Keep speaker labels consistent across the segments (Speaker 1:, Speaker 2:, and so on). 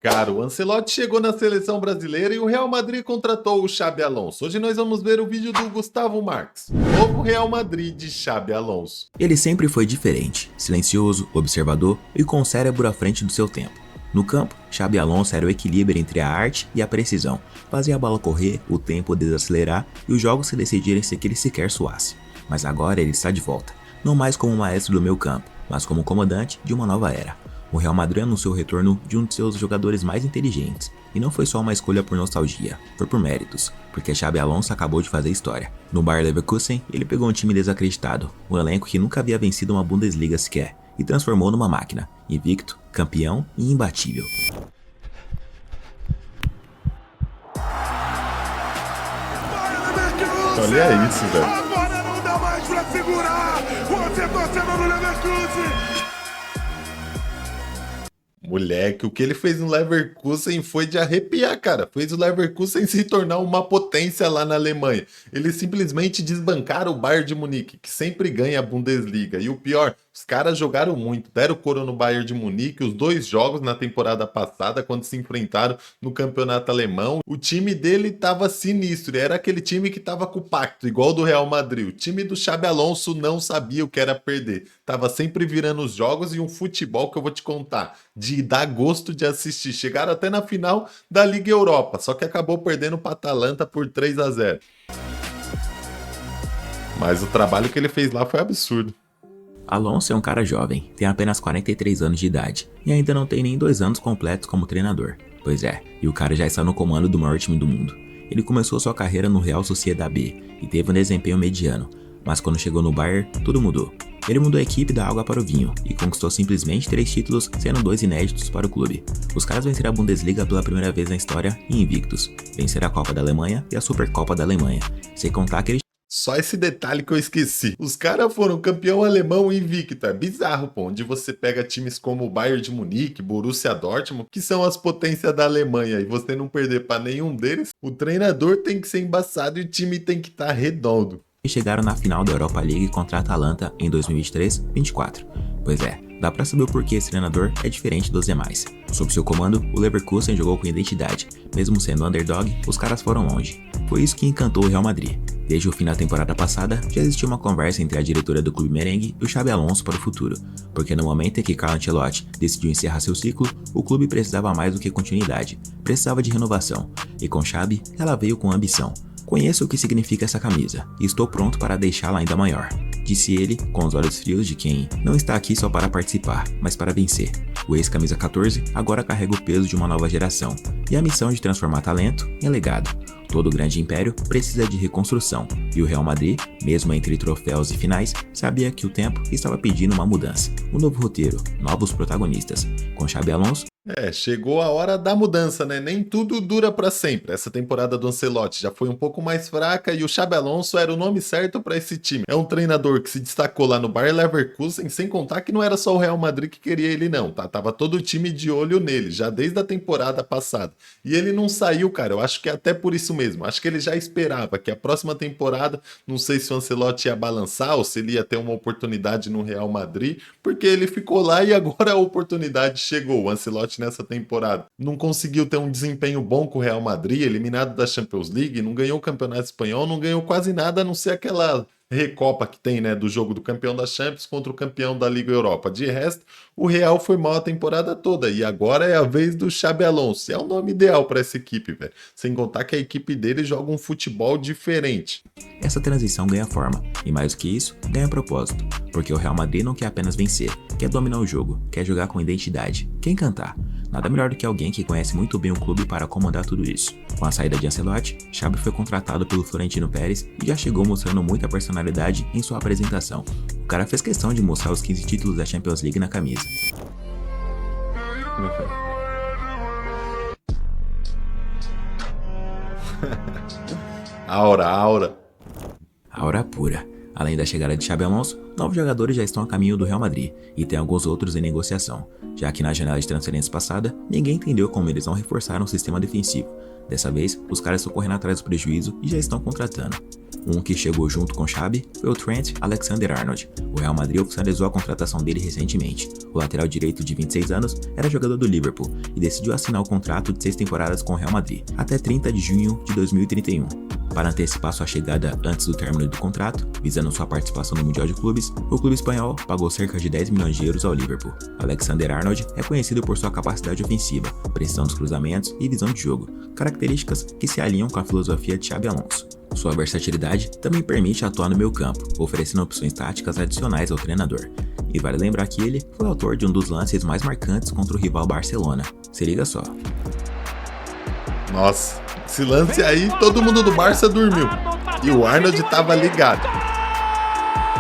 Speaker 1: Cara, o Ancelotti chegou na seleção brasileira e o Real Madrid contratou o Xabi Alonso. Hoje nós vamos ver o vídeo do Gustavo Marques, o novo Real Madrid de Xabi Alonso.
Speaker 2: Ele sempre foi diferente, silencioso, observador e com o cérebro à frente do seu tempo. No campo, Xabi Alonso era o equilíbrio entre a arte e a precisão. Fazia a bola correr, o tempo desacelerar e os jogos se decidirem se que ele sequer suasse. Mas agora ele está de volta, não mais como maestro do meio campo, mas como comandante de uma nova era. O Real Madrid anunciou o retorno de um de seus jogadores mais inteligentes, e não foi só uma escolha por nostalgia, foi por méritos, porque Xabi Alonso acabou de fazer história. No Bayer Leverkusen, ele pegou um time desacreditado, um elenco que nunca havia vencido uma Bundesliga sequer, e transformou numa máquina, invicto, campeão e imbatível.
Speaker 1: Olha isso, velho.
Speaker 3: Agora não dá mais pra segurar! Você torcendo no Leverkusen!
Speaker 1: Moleque, o que ele fez no Leverkusen foi de arrepiar, cara. Fez o Leverkusen se tornar uma potência lá na Alemanha. Eles simplesmente desbancaram o Bayern de Munique, que sempre ganha a Bundesliga. E o pior, os caras jogaram muito, deram coro no Bayern de Munique, os dois jogos na temporada passada, quando se enfrentaram no campeonato alemão. O time dele tava sinistro, era aquele time que tava com o pacto, igual do Real Madrid. O time do Xabi Alonso não sabia o que era perder. Tava sempre virando os jogos e um futebol que eu vou te contar, de dar gosto de assistir. Chegaram até na final da Liga Europa, só que acabou perdendo para Atalanta por 3-0. Mas o trabalho que ele fez lá foi absurdo.
Speaker 2: Alonso é um cara jovem, tem apenas 43 anos de idade, e ainda não tem nem 2 anos completos como treinador. Pois é, e o cara já está no comando do maior time do mundo. Ele começou sua carreira no Real Sociedad B e teve um desempenho mediano, mas quando chegou no Bayern, tudo mudou. Ele mudou a equipe da água para o vinho e conquistou simplesmente 3 títulos, sendo 2 inéditos para o clube. Os caras venceram a Bundesliga pela primeira vez na história e invictos. Venceram a Copa da Alemanha e a Supercopa da Alemanha, sem contar que ele
Speaker 1: Só esse detalhe que eu esqueci. Os caras foram campeão alemão invicto. É bizarro, pô. Onde você pega times como o Bayern de Munique, Borussia Dortmund, que são as potências da Alemanha, e você não perder para nenhum deles, o treinador tem que ser embaçado e o time tem que estar redondo.
Speaker 2: chegaram na final da Europa League contra a Atalanta em 2023-24. Pois é, dá pra saber o porquê esse treinador é diferente dos demais. Sob seu comando, o Leverkusen jogou com identidade. Mesmo sendo underdog, os caras foram longe. Foi isso que encantou o Real Madrid. Desde o fim da temporada passada, já existia uma conversa entre a diretoria do clube merengue e o Xabi Alonso para o futuro, porque no momento em que Carlo Ancelotti decidiu encerrar seu ciclo, o clube precisava mais do que continuidade, precisava de renovação, e com Xabi, ela veio com ambição. Conheço o que significa essa camisa, e estou pronto para deixá-la ainda maior, disse ele com os olhos frios de quem não está aqui só para participar, mas para vencer. O ex-camisa 14 agora carrega o peso de uma nova geração, e a missão de transformar talento em legado. Todo grande império precisa de reconstrução, e o Real Madrid, mesmo entre troféus e finais, sabia que o tempo estava pedindo uma mudança, um novo roteiro, novos protagonistas. Com Xabi Alonso,
Speaker 1: Chegou a hora da mudança, né? Nem tudo dura pra sempre. Essa temporada do Ancelotti já foi um pouco mais fraca e o Xabi Alonso era o nome certo pra esse time. É um treinador que se destacou lá no Bayer Leverkusen, sem contar que não era só o Real Madrid que queria ele não, tá? Tava todo o time de olho nele, já desde a temporada passada. E ele não saiu, cara. Eu acho que é até por isso mesmo. Acho que ele já esperava que a próxima temporada, não sei se o Ancelotti ia balançar ou se ele ia ter uma oportunidade no Real Madrid, porque ele ficou lá e agora a oportunidade chegou. O Ancelotti nessa temporada não conseguiu ter um desempenho bom com o Real Madrid, eliminado da Champions League, não ganhou o Campeonato Espanhol, não ganhou quase nada, a não ser aquela recopa que tem, né, do jogo do campeão da Champions contra o campeão da Liga Europa. De resto, o Real foi mal a temporada toda e agora é a vez do Xabi Alonso. É o nome ideal para essa equipe, velho. Sem contar que a equipe dele joga um futebol diferente.
Speaker 2: essa transição ganha forma, e mais do que isso, ganha propósito, porque o Real Madrid não quer apenas vencer, quer dominar o jogo, quer jogar com identidade, quer encantar. Nada melhor do que alguém que conhece muito bem o clube para comandar tudo isso. Com a saída de Ancelotti, Xabi foi contratado pelo Florentino Pérez e já chegou mostrando muita personalidade em sua apresentação. O cara fez questão de mostrar os 15 títulos da Champions League na camisa.
Speaker 1: Aura.
Speaker 2: Aura pura. Além da chegada de Xabi Alonso, novos jogadores já estão a caminho do Real Madrid e tem alguns outros em negociação, já que na janela de transferência passada, ninguém entendeu como eles vão reforçar um sistema defensivo. Dessa vez, os caras estão correndo atrás do prejuízo e já estão contratando. Um que chegou junto com Xabi foi o Trent Alexander-Arnold. O Real Madrid oficializou a contratação dele recentemente. O lateral direito de 26 anos era jogador do Liverpool e decidiu assinar o contrato de 6 temporadas com o Real Madrid, até 30 de junho de 2031. Para antecipar sua chegada antes do término do contrato, visando sua participação no Mundial de Clubes, o clube espanhol pagou cerca de 10 milhões de euros ao Liverpool. Alexander-Arnold é conhecido por sua capacidade ofensiva, precisão dos cruzamentos e visão de jogo, características que se alinham com a filosofia de Xabi Alonso. Sua versatilidade também permite atuar no meio campo, oferecendo opções táticas adicionais ao treinador. E vale lembrar que ele foi autor de um dos lances mais marcantes contra o rival Barcelona. Se liga só.
Speaker 1: Nossa, esse lance aí, todo mundo do Barça dormiu. E o Arnold tava ligado.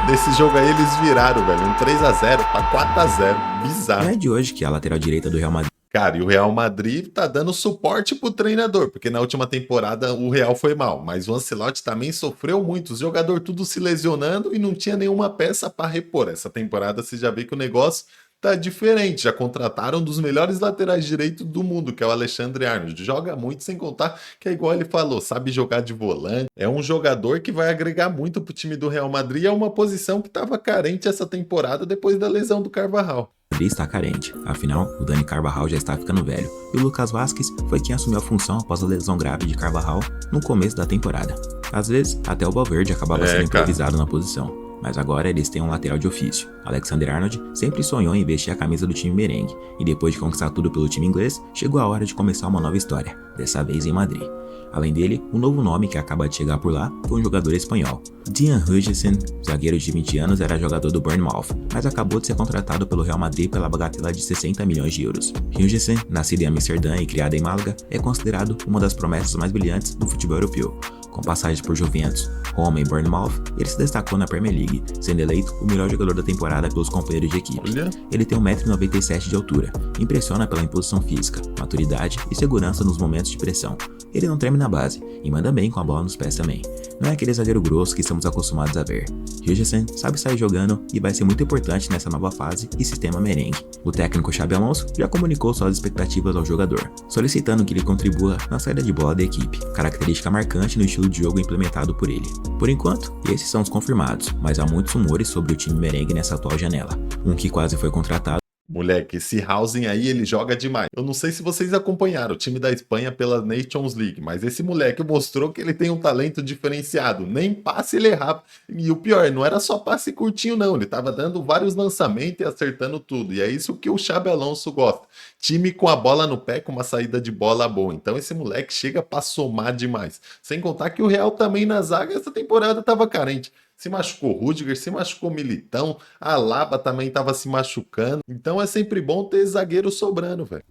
Speaker 1: Nesse jogo aí eles viraram, velho, um 3-0 pra 4-0. Bizarro.
Speaker 2: Não é de hoje que a lateral direita do Real Madrid
Speaker 1: Cara, e o Real Madrid tá dando suporte pro treinador, porque na última temporada o Real foi mal, mas o Ancelotti também sofreu muito, os jogadores tudo se lesionando e não tinha nenhuma peça pra repor. Essa temporada você já vê que o negócio tá diferente, já contrataram um dos melhores laterais direitos do mundo, que é o Alexander-Arnold. Joga muito, sem contar que é igual ele falou, sabe jogar de volante, é um jogador que vai agregar muito pro time do Real Madrid, é uma posição que tava carente essa temporada depois da lesão do Carvajal.
Speaker 2: está carente, afinal, o Dani Carvajal já está ficando velho, e o Lucas Vázquez foi quem assumiu a função após a lesão grave de Carvajal no começo da temporada. Às vezes, até o Valverde acabava sendo improvisado na posição, mas agora eles têm um lateral de ofício. Alexander-Arnold sempre sonhou em vestir a camisa do time merengue, e depois de conquistar tudo pelo time inglês, chegou a hora de começar uma nova história, dessa vez em Madrid. Além dele, um novo nome que acaba de chegar por lá foi um jogador espanhol. Dean Huijsen, zagueiro de 20 anos, era jogador do Bournemouth, mas acabou de ser contratado pelo Real Madrid pela bagatela de 60 milhões de euros. Huijsen, nascido em Amsterdã e criado em Málaga, é considerado uma das promessas mais brilhantes do futebol europeu. Com passagens por Juventus, Roma e Bournemouth, ele se destacou na Premier League, sendo eleito o melhor jogador da temporada pelos companheiros de equipe. Ele tem 1,97 m de altura, impressiona pela imposição física, maturidade e segurança nos momentos de pressão. Ele não treme na base e manda bem com a bola nos pés também. Não é aquele zagueiro grosso que estamos acostumados a ver. Huijsen sabe sair jogando e vai ser muito importante nessa nova fase e sistema merengue. O técnico Xabi Alonso já comunicou suas expectativas ao jogador, solicitando que ele contribua na saída de bola da equipe, característica marcante no estilo de jogo implementado por ele. Por enquanto, esses são os confirmados, mas há muitos rumores sobre o time merengue nessa atual janela. Um que quase foi contratado.
Speaker 1: Moleque, esse Hausen aí, ele joga demais. Eu não sei se vocês acompanharam o time da Espanha pela Nations League, mas esse moleque mostrou que ele tem um talento diferenciado. Nem passe ele errava. E o pior, não era só passe curtinho não, ele tava dando vários lançamentos e acertando tudo. E é isso que o Xabi Alonso gosta. Time com a bola no pé, com uma saída de bola boa. Então esse moleque chega pra somar demais. Sem contar que o Real também na zaga, essa temporada tava carente. Se machucou Rudiger, se machucou Militão, a Alaba também estava se machucando. Então é sempre bom ter zagueiro sobrando, velho.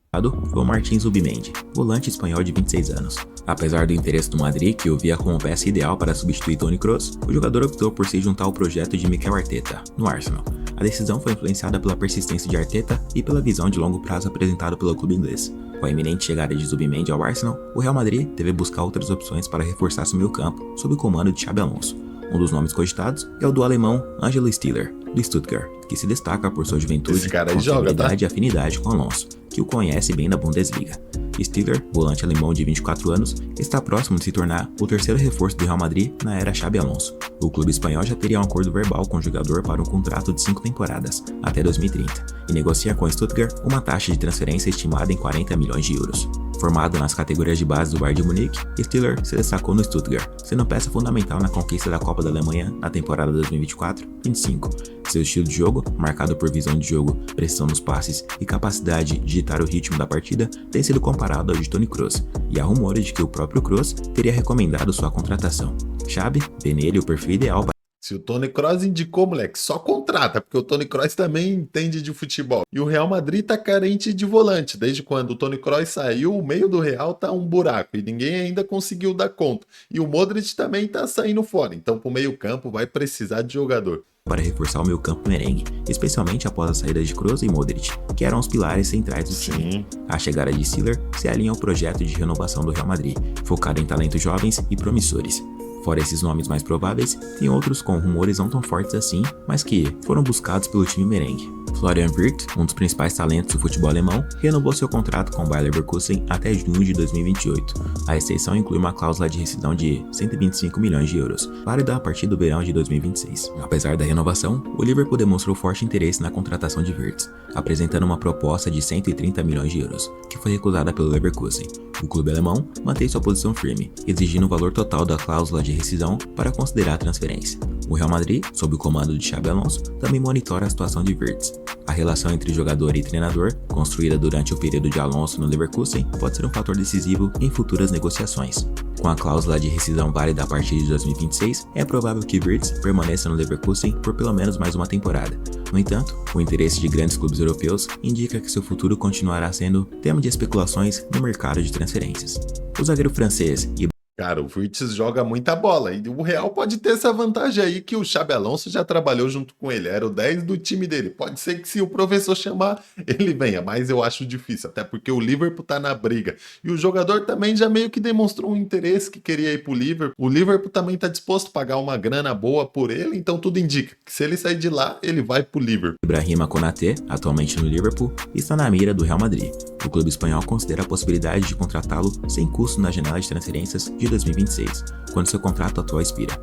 Speaker 2: Foi o Martín Zubimendi, volante espanhol de 26 anos. Apesar do interesse do Madrid, que o via como peça ideal para substituir Toni Kroos, o jogador optou por se juntar ao projeto de Mikel Arteta, no Arsenal. A decisão foi influenciada pela persistência de Arteta e pela visão de longo prazo apresentada pelo clube inglês. Com a iminente chegada de Zubimendi ao Arsenal, o Real Madrid teve buscar outras opções para reforçar seu meio-campo, sob o comando de Xabi Alonso. Um dos nomes cogitados é o do alemão Angelo Stiller, do Stuttgart, que se destaca por sua juventude, confiabilidade e afinidade com Alonso, que o conhece bem da Bundesliga. Stiller, volante alemão de 24 anos, está próximo de se tornar o terceiro reforço do Real Madrid na era Xabi Alonso. O clube espanhol já teria um acordo verbal com o jogador para um contrato de 5 temporadas, até 2030, e negocia com Stuttgart uma taxa de transferência estimada em 40 milhões de euros. Formado nas categorias de base do Bayern de Munique, Stiller se destacou no Stuttgart, sendo peça fundamental na conquista da Copa da Alemanha na temporada 2024-25. Seu estilo de jogo, marcado por visão de jogo, pressão nos passes e capacidade de ditar o ritmo da partida, tem sido comparado ao de Toni Kroos, e há rumores de que o próprio Kroos teria recomendado sua contratação. Xabi vê nele o perfil ideal para...
Speaker 1: Se o Toni Kroos indicou, moleque, só contrata, porque o Toni Kroos também entende de futebol. E o Real Madrid tá carente de volante. Desde quando o Toni Kroos saiu, o meio do Real tá um buraco e ninguém ainda conseguiu dar conta. E o Modric também tá saindo fora, então pro meio campo vai precisar de jogador.
Speaker 2: Para reforçar o meio campo merengue, especialmente após a saída de Kroos e Modric, que eram os pilares centrais do time. A chegada de Stiller se alinha ao projeto de renovação do Real Madrid, focado em talentos jovens e promissores. Fora esses nomes mais prováveis, tem outros com rumores não tão fortes assim, mas que foram buscados pelo time merengue. Florian Wirtz, um dos principais talentos do futebol alemão, renovou seu contrato com o Bayer Leverkusen até junho de 2028. A extensão inclui uma cláusula de rescisão de 125 milhões de euros, válida a partir do verão de 2026. Apesar da renovação, o Liverpool demonstrou forte interesse na contratação de Wirtz, apresentando uma proposta de 130 milhões de euros, que foi recusada pelo Leverkusen. O clube alemão mantém sua posição firme, exigindo o valor total da cláusula de rescisão para considerar a transferência. O Real Madrid, sob o comando de Xabi Alonso, também monitora a situação de Wirtz. A relação entre jogador e treinador, construída durante o período de Alonso no Leverkusen, pode ser um fator decisivo em futuras negociações. Com a cláusula de rescisão válida a partir de 2026, é provável que Wirtz permaneça no Leverkusen por pelo menos mais uma temporada. No entanto, o interesse de grandes clubes europeus indica que seu futuro continuará sendo tema de especulações no mercado de transferências. O zagueiro francês e
Speaker 1: Cara, o Wirtz joga muita bola e o Real pode ter essa vantagem aí que o Xabi Alonso já trabalhou junto com ele, era o 10 do time dele. Pode ser que se o professor chamar, ele venha, mas eu acho difícil, até porque o Liverpool tá na briga. E o jogador também já meio que demonstrou um interesse que queria ir pro Liverpool. O Liverpool também tá disposto a pagar uma grana boa por ele, então tudo indica que se ele sair de lá, ele vai pro Liverpool.
Speaker 2: Ibrahima Konaté, atualmente no Liverpool, está na mira do Real Madrid. O clube espanhol considera a possibilidade de contratá-lo sem custo na janela de transferências de 2026, quando seu contrato atual expira.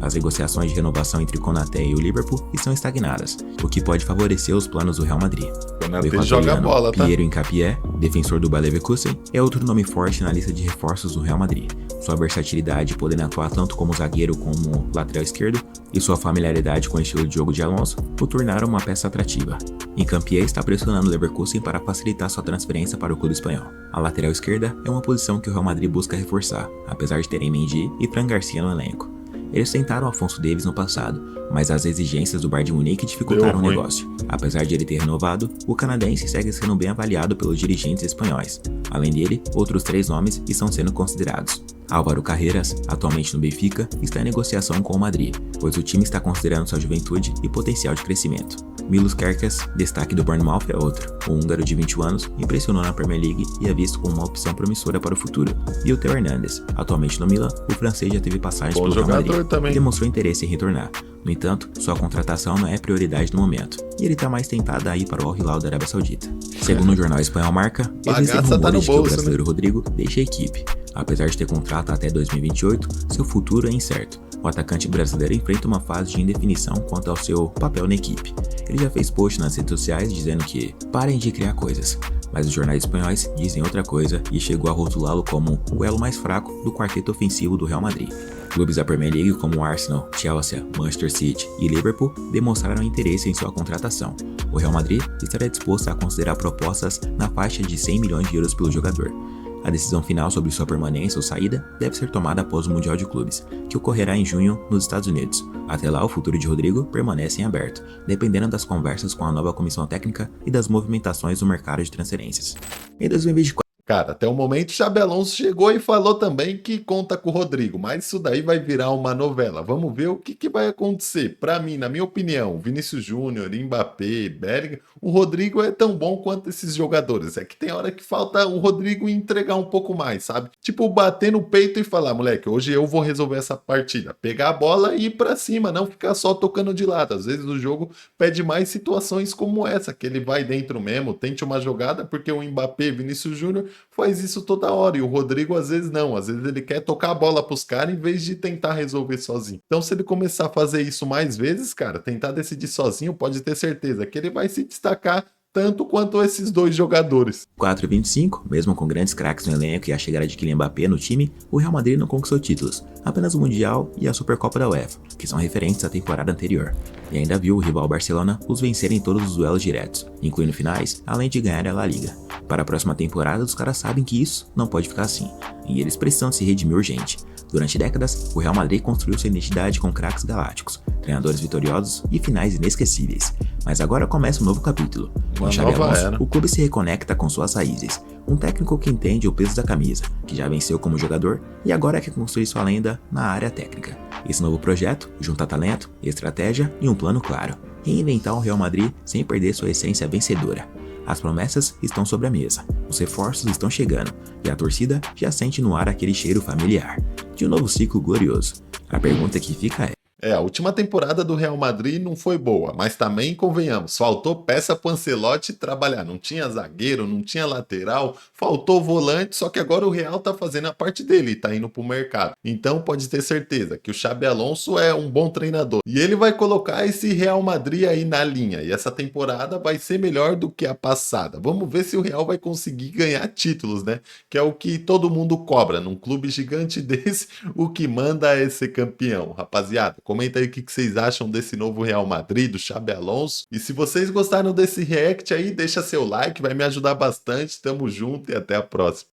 Speaker 2: As negociações de renovação entre Konaté e o Liverpool estão estagnadas, o que pode favorecer os planos do Real Madrid.
Speaker 1: Konaté joga bola, tá?
Speaker 2: Piero Hincapié, defensor do Bayer Leverkusen, é outro nome forte na lista de reforços do Real Madrid. Sua versatilidade, podendo atuar tanto como zagueiro como lateral esquerdo, e sua familiaridade com o estilo de jogo de Alonso o tornaram uma peça atrativa. Hincapié está pressionando o Leverkusen para facilitar sua transferência para o clube espanhol. A lateral esquerda é uma posição que o Real Madrid busca reforçar, apesar de terem Mendy e Fran Garcia no elenco. Eles tentaram Afonso Davies no passado, mas as exigências do Bayern de Munique dificultaram o negócio. Apesar de ele ter renovado, o canadense segue sendo bem avaliado pelos dirigentes espanhóis. Além dele, outros 3 nomes estão sendo considerados. Álvaro Carreras, atualmente no Benfica, está em negociação com o Madrid, pois o time está considerando sua juventude e potencial de crescimento. Milos Kerkez, destaque do Bournemouth, é outro. O húngaro de 21 anos impressionou na Premier League e é visto como uma opção promissora para o futuro. E o Theo Hernandez, atualmente no Milan, o francês já teve passagens pelo Real Madrid e demonstrou interesse em retornar. No entanto, sua contratação não é prioridade no momento, e ele está mais tentado a ir para o Al Hilal da Arábia Saudita. Segundo o jornal espanhol Marca, existem rumores de que o brasileiro Rodrigo deixa a equipe. Apesar de ter contrato até 2028, seu futuro é incerto. O atacante brasileiro enfrenta uma fase de indefinição quanto ao seu papel na equipe. Ele já fez post nas redes sociais dizendo que parem de criar coisas, mas os jornais espanhóis dizem outra coisa e chegou a rotulá-lo como o elo mais fraco do quarteto ofensivo do Real Madrid. Clubes da Premier League como Arsenal, Chelsea, Manchester City e Liverpool demonstraram interesse em sua contratação. O Real Madrid estaria disposto a considerar propostas na faixa de 100 milhões de euros pelo jogador. A decisão final sobre sua permanência ou saída deve ser tomada após o Mundial de Clubes, que ocorrerá em junho nos Estados Unidos. Até lá, o futuro de Rodrigo permanece em aberto, dependendo das conversas com a nova comissão técnica e das movimentações no mercado de transferências. Em 2024,
Speaker 1: Cara, até o momento o Xabi Alonso chegou e falou também que conta com o Rodrigo, mas isso daí vai virar uma novela. Vamos ver o que vai acontecer. Pra mim, na minha opinião, Vinícius Júnior, Mbappé, Bellingham, o Rodrigo é tão bom quanto esses jogadores. É que tem hora que falta o Rodrigo entregar um pouco mais, sabe? Tipo, bater no peito e falar, moleque, hoje eu vou resolver essa partida. Pegar a bola e ir pra cima, não ficar só tocando de lado. Às vezes o jogo pede mais situações como essa, que ele vai dentro mesmo, tente uma jogada, porque o Mbappé, Vinícius Júnior faz isso toda hora, e o Rodrigo às vezes não, às vezes ele quer tocar a bola pros caras em vez de tentar resolver sozinho. Então se ele começar a fazer isso mais vezes, cara, tentar decidir sozinho, pode ter certeza que ele vai se destacar tanto quanto esses dois jogadores.
Speaker 2: 4 e 25, mesmo com grandes craques no elenco e a chegada de Kylian Mbappé no time, o Real Madrid não conquistou títulos, apenas o Mundial e a Supercopa da UEFA, que são referentes à temporada anterior, e ainda viu o rival Barcelona os vencer em todos os duelos diretos, incluindo finais, além de ganhar a La Liga. Para a próxima temporada, os caras sabem que isso não pode ficar assim, e eles precisam se redimir urgente. Durante décadas, o Real Madrid construiu sua identidade com craques galácticos, treinadores vitoriosos e finais inesquecíveis. Mas agora começa um novo capítulo. Com Xabi Alonso, o clube se reconecta com suas raízes. Um técnico que entende o peso da camisa, que já venceu como jogador e agora quer construir sua lenda na área técnica. Esse novo projeto junta talento, estratégia e um plano claro. Reinventar o Real Madrid sem perder sua essência vencedora. As promessas estão sobre a mesa, os reforços estão chegando e a torcida já sente no ar aquele cheiro familiar de um novo ciclo glorioso. A pergunta que fica é:
Speaker 1: A última temporada do Real Madrid não foi boa, mas também, convenhamos, faltou peça pro Ancelotti trabalhar. Não tinha zagueiro, não tinha lateral, faltou volante, só que agora o Real tá fazendo a parte dele, tá indo pro mercado. Então pode ter certeza que o Xabi Alonso é um bom treinador. E ele vai colocar esse Real Madrid aí na linha. E essa temporada vai ser melhor do que a passada. Vamos ver se o Real vai conseguir ganhar títulos, né? Que é o que todo mundo cobra. Num clube gigante desse, o que manda é ser campeão. Rapaziada, comenta aí o que vocês acham desse novo Real Madrid, do Xabi Alonso. E se vocês gostaram desse react aí, deixa seu like, vai me ajudar bastante. Tamo junto e até a próxima.